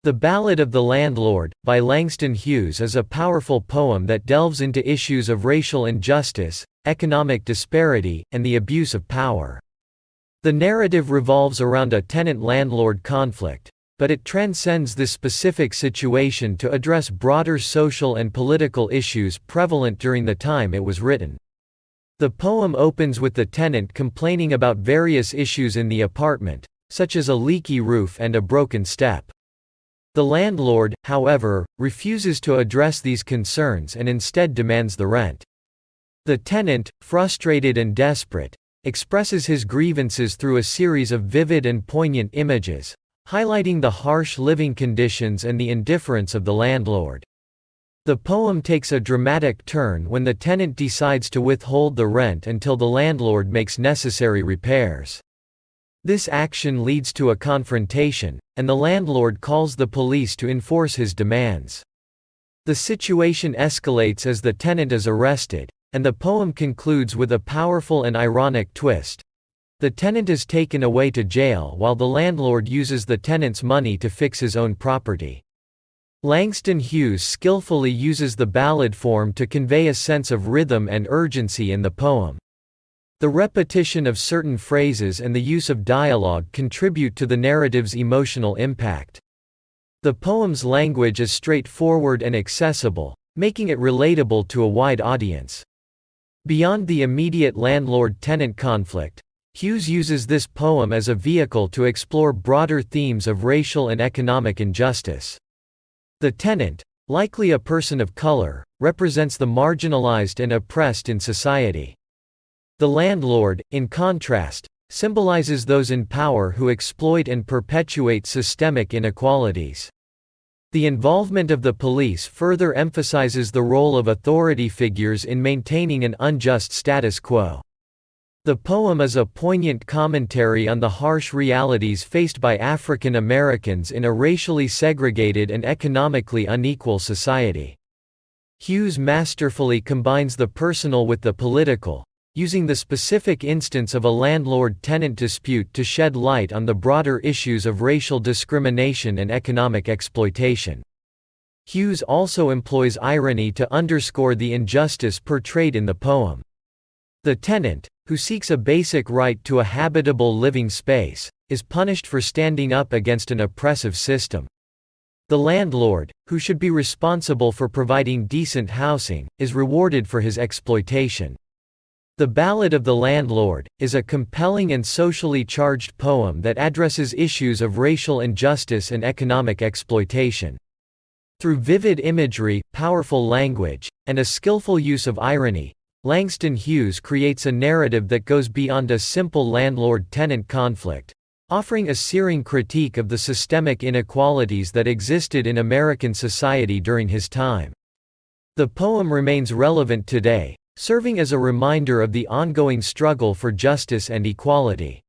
The Ballad of the Landlord, by Langston Hughes is a powerful poem that delves into issues of racial injustice, economic disparity, and the abuse of power. The narrative revolves around a tenant-landlord conflict, but it transcends this specific situation to address broader social and political issues prevalent during the time it was written. The poem opens with the tenant complaining about various issues in the apartment, such as a leaky roof and a broken step. The landlord, however, refuses to address these concerns and instead demands the rent. The tenant, frustrated and desperate, expresses his grievances through a series of vivid and poignant images, highlighting the harsh living conditions and the indifference of the landlord. The poem takes a dramatic turn when the tenant decides to withhold the rent until the landlord makes necessary repairs. This action leads to a confrontation, and the landlord calls the police to enforce his demands. The situation escalates as the tenant is arrested, and the poem concludes with a powerful and ironic twist. The tenant is taken away to jail while the landlord uses the tenant's money to fix his own property. Langston Hughes skillfully uses the ballad form to convey a sense of rhythm and urgency in the poem. The repetition of certain phrases and the use of dialogue contribute to the narrative's emotional impact. The poem's language is straightforward and accessible, making it relatable to a wide audience. Beyond the immediate landlord-tenant conflict, Hughes uses this poem as a vehicle to explore broader themes of racial and economic injustice. The tenant, likely a person of color, represents the marginalized and oppressed in society. The landlord, in contrast, symbolizes those in power who exploit and perpetuate systemic inequalities. The involvement of the police further emphasizes the role of authority figures in maintaining an unjust status quo. The poem is a poignant commentary on the harsh realities faced by African Americans in a racially segregated and economically unequal society. Hughes masterfully combines the personal with the political, using the specific instance of a landlord-tenant dispute to shed light on the broader issues of racial discrimination and economic exploitation. Hughes also employs irony to underscore the injustice portrayed in the poem. The tenant, who seeks a basic right to a habitable living space, is punished for standing up against an oppressive system. The landlord, who should be responsible for providing decent housing, is rewarded for his exploitation. The Ballad of the Landlord is a compelling and socially charged poem that addresses issues of racial injustice and economic exploitation. Through vivid imagery, powerful language, and a skillful use of irony, Langston Hughes creates a narrative that goes beyond a simple landlord-tenant conflict, offering a searing critique of the systemic inequalities that existed in American society during his time. The poem remains relevant today, serving as a reminder of the ongoing struggle for justice and equality.